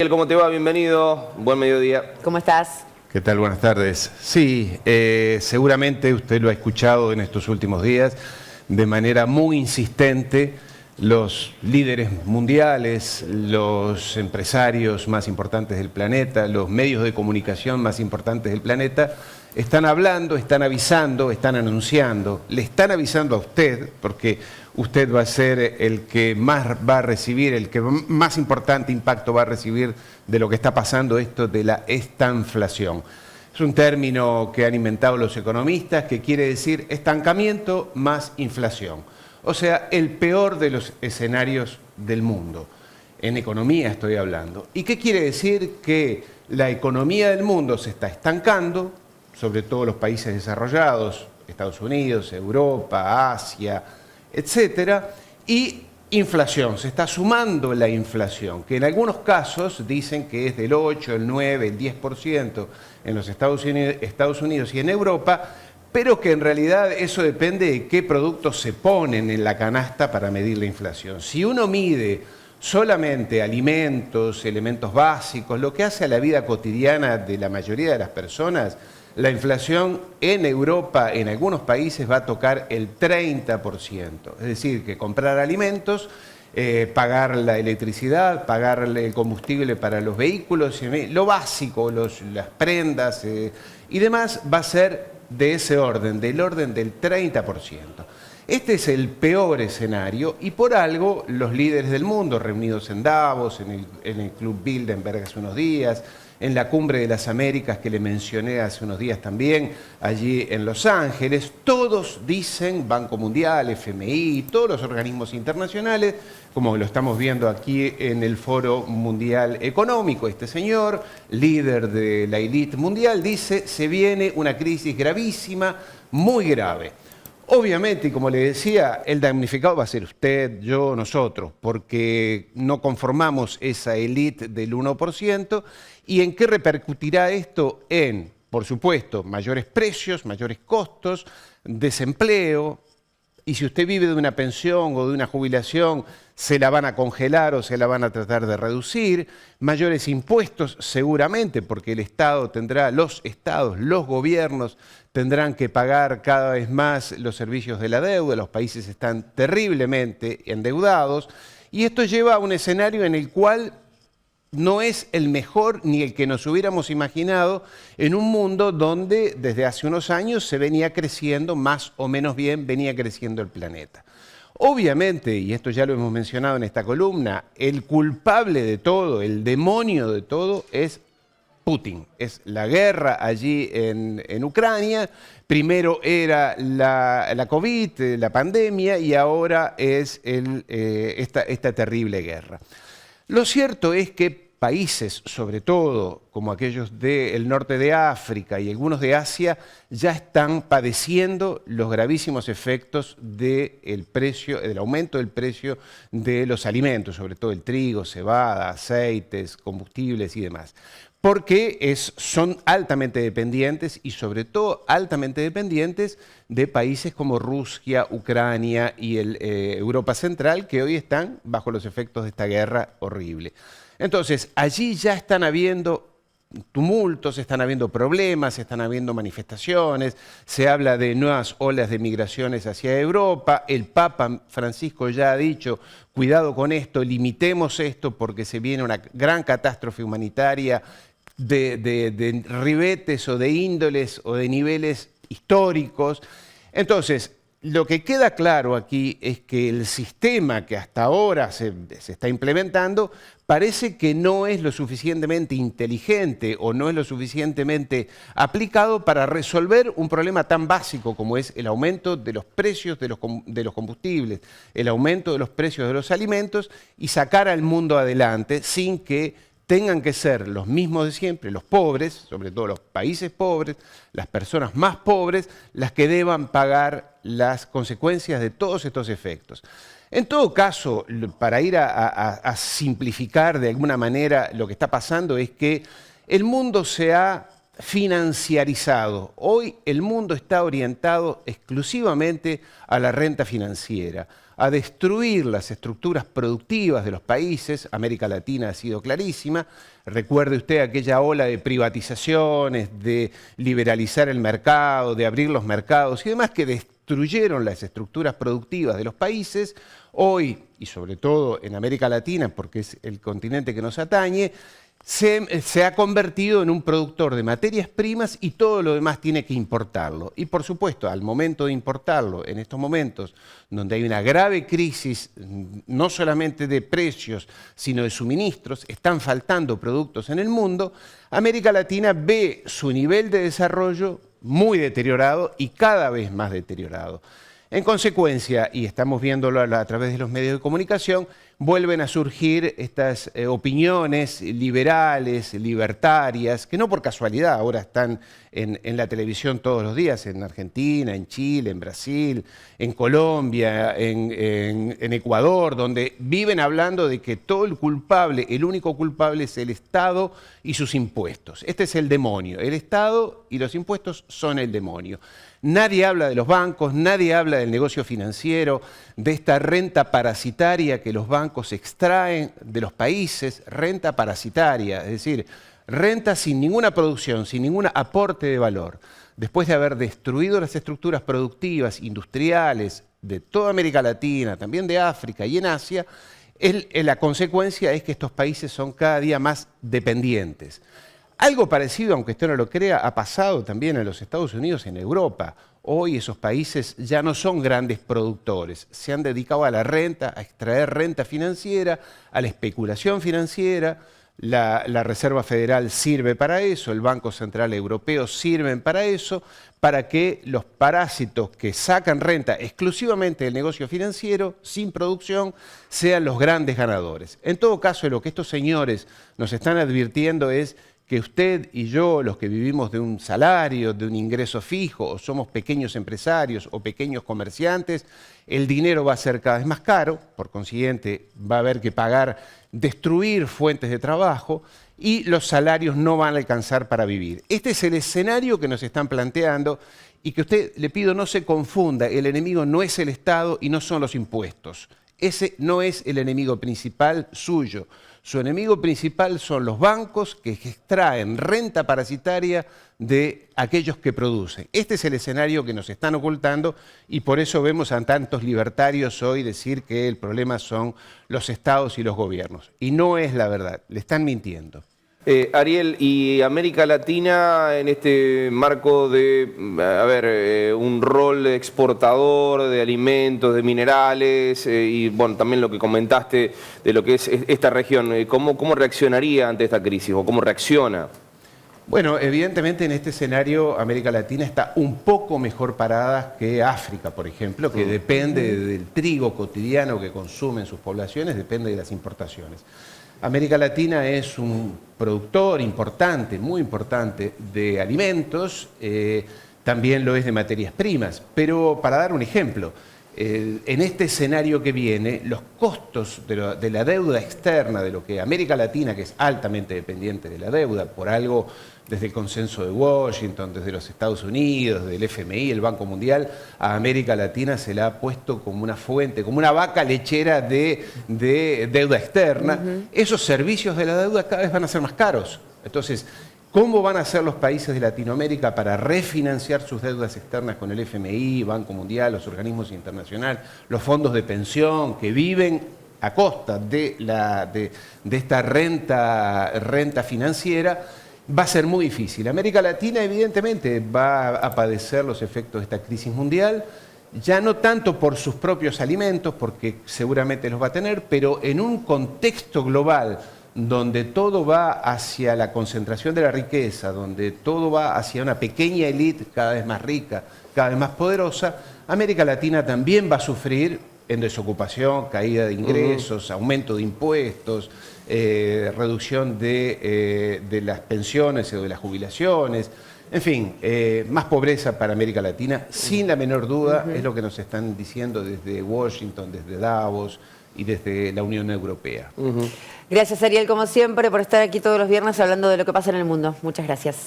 ¿Cómo te va? Bienvenido. Buen mediodía. ¿Cómo estás? ¿Qué tal? Buenas tardes. Sí, seguramente usted lo ha escuchado en estos últimos días de manera muy insistente. Los líderes mundiales, los empresarios más importantes del planeta, los medios de comunicación más importantes del planeta están hablando, están avisando, están anunciando, le están avisando a usted, porque usted va a ser el que más va a recibir, el que más importante impacto va a recibir de lo que está pasando, esto de la estanflación. Es un término que han inventado los economistas que quiere decir estancamiento más inflación. O sea, el peor de los escenarios del mundo. En economía estoy hablando. ¿Y qué quiere decir? Que la economía del mundo se está estancando, sobre todo los países desarrollados, Estados Unidos, Europa, Asia, etcétera, y inflación, se está sumando la inflación, que en algunos casos dicen que es del 8, el 9, el 10% en los Estados Unidos y en Europa, pero que en realidad eso depende de qué productos se ponen en la canasta para medir la inflación. Si uno mide solamente alimentos, elementos básicos, lo que hace a la vida cotidiana de la mayoría de las personas, la inflación en Europa, en algunos países, va a tocar el 30%. Es decir, que comprar alimentos, pagar la electricidad, pagar el combustible para los vehículos, lo básico, las prendas y demás, va a ser de ese orden, del orden del 30%. Este es el peor escenario y por algo los líderes del mundo reunidos en Davos, en el Club Bilderberg hace unos días, en la Cumbre de las Américas que le mencioné hace unos días también, allí en Los Ángeles, todos dicen, Banco Mundial, FMI, todos los organismos internacionales, como lo estamos viendo aquí en el Foro Mundial Económico, este señor, líder de la élite mundial, dice, se viene una crisis gravísima, muy grave. Obviamente, y como le decía, el damnificado va a ser usted, yo, nosotros, porque no conformamos esa élite del 1%. ¿Y en qué repercutirá esto? En, por supuesto, mayores precios, mayores costos, desempleo. Y si usted vive de una pensión o de una jubilación, se la van a congelar o se la van a tratar de reducir. Mayores impuestos seguramente, porque el Estado tendrá, los estados, los gobiernos tendrán que pagar cada vez más los servicios de la deuda. Los países están terriblemente endeudados. Y esto lleva a un escenario en el cual no es el mejor ni el que nos hubiéramos imaginado en un mundo donde desde hace unos años se venía creciendo, más o menos bien, venía creciendo el planeta. Obviamente, y esto ya lo hemos mencionado en esta columna, el culpable de todo, el demonio de todo es Putin. Es la guerra allí en Ucrania. Primero era la COVID, la pandemia, y ahora es esta terrible guerra. Lo cierto es que países, sobre todo como aquellos del norte de África y algunos de Asia, ya están padeciendo los gravísimos efectos del aumento del precio de los alimentos, sobre todo el trigo, cebada, aceites, combustibles y demás. Porque son altamente dependientes y sobre todo altamente dependientes de países como Rusia, Ucrania y Europa Central, que hoy están bajo los efectos de esta guerra horrible. Entonces, allí ya están habiendo tumultos, están habiendo problemas, están habiendo manifestaciones, se habla de nuevas olas de migraciones hacia Europa, el Papa Francisco ya ha dicho, cuidado con esto, limitemos esto porque se viene una gran catástrofe humanitaria de ribetes o de índoles o de niveles históricos. Entonces, lo que queda claro aquí es que el sistema que hasta ahora se está implementando parece que no es lo suficientemente inteligente o no es lo suficientemente aplicado para resolver un problema tan básico como es el aumento de los precios de los combustibles, el aumento de los precios de los alimentos y sacar al mundo adelante sin que tengan que ser los mismos de siempre, los pobres, sobre todo los países pobres, las personas más pobres, las que deban pagar las consecuencias de todos estos efectos. En todo caso, para ir a simplificar de alguna manera lo que está pasando es que el mundo se ha financiarizado. Hoy el mundo está orientado exclusivamente a la renta financiera, a destruir las estructuras productivas de los países. América Latina ha sido clarísima. Recuerde usted aquella ola de privatizaciones, de liberalizar el mercado, de abrir los mercados y demás que destruyeron las estructuras productivas de los países. Hoy, y sobre todo en América Latina, porque es el continente que nos atañe, se ha convertido en un productor de materias primas y todo lo demás tiene que importarlo. Y por supuesto, al momento de importarlo, en estos momentos donde hay una grave crisis, no solamente de precios, sino de suministros, están faltando productos en el mundo, América Latina ve su nivel de desarrollo muy deteriorado y cada vez más deteriorado. En consecuencia, y estamos viéndolo a través de los medios de comunicación, vuelven a surgir estas opiniones liberales, libertarias, que no por casualidad ahora están en la televisión todos los días, en Argentina, en Chile, en Brasil, en Colombia, en Ecuador, donde viven hablando de que todo el culpable, el único culpable es el Estado y sus impuestos. Este es el demonio, el Estado y los impuestos son el demonio. Nadie habla de los bancos, nadie habla del negocio financiero, de esta renta parasitaria que los bancos extraen de los países, renta parasitaria, es decir, renta sin ninguna producción, sin ningún aporte de valor. Después de haber destruido las estructuras productivas, industriales, de toda América Latina, también de África y en Asia, la consecuencia es que estos países son cada día más dependientes. Algo parecido, aunque usted no lo crea, ha pasado también en los Estados Unidos y en Europa. Hoy esos países ya no son grandes productores, se han dedicado a la renta, a extraer renta financiera, a la especulación financiera. La Reserva Federal sirve para eso, el Banco Central Europeo sirven para eso, para que los parásitos que sacan renta exclusivamente del negocio financiero, sin producción, sean los grandes ganadores. En todo caso, lo que estos señores nos están advirtiendo es que usted y yo, los que vivimos de un salario, de un ingreso fijo, o somos pequeños empresarios o pequeños comerciantes, el dinero va a ser cada vez más caro, por consiguiente va a haber que destruir fuentes de trabajo y los salarios no van a alcanzar para vivir. Este es el escenario que nos están planteando y que usted, le pido, no se confunda, el enemigo no es el Estado y no son los impuestos. Ese no es el enemigo principal suyo. Su enemigo principal son los bancos que extraen renta parasitaria de aquellos que producen. Este es el escenario que nos están ocultando y por eso vemos a tantos libertarios hoy decir que el problema son los estados y los gobiernos. Y no es la verdad, le están mintiendo. Ariel, y América Latina en este marco de, un rol exportador de alimentos, de minerales, y bueno, también lo que comentaste de lo que es esta región, ¿cómo reaccionaría ante esta crisis o cómo reacciona? Bueno, evidentemente en este escenario América Latina está un poco mejor parada que África, por ejemplo, que depende del trigo cotidiano que consumen sus poblaciones, depende de las importaciones. América Latina es un productor importante, muy importante de alimentos, también lo es de materias primas, pero para dar un ejemplo, en este escenario que viene, los costos de la deuda externa, de lo que América Latina, que es altamente dependiente de la deuda, por algo desde el consenso de Washington, desde los Estados Unidos, del FMI, el Banco Mundial, a América Latina se la ha puesto como una fuente, como una vaca lechera de deuda externa. Esos servicios de la deuda cada vez van a ser más caros. Entonces, ¿cómo van a hacer los países de Latinoamérica para refinanciar sus deudas externas con el FMI, Banco Mundial, los organismos internacionales, los fondos de pensión que viven a costa de esta renta financiera? Va a ser muy difícil. América Latina evidentemente va a padecer los efectos de esta crisis mundial, ya no tanto por sus propios alimentos, porque seguramente los va a tener, pero en un contexto global donde todo va hacia la concentración de la riqueza, donde todo va hacia una pequeña élite cada vez más rica, cada vez más poderosa, América Latina también va a sufrir en desocupación, caída de ingresos, aumento de impuestos, reducción de las pensiones o de las jubilaciones, en fin, más pobreza para América Latina, sin la menor duda, es lo que nos están diciendo desde Washington, desde Davos y desde la Unión Europea. Gracias, Ariel, como siempre, por estar aquí todos los viernes hablando de lo que pasa en el mundo. Muchas gracias.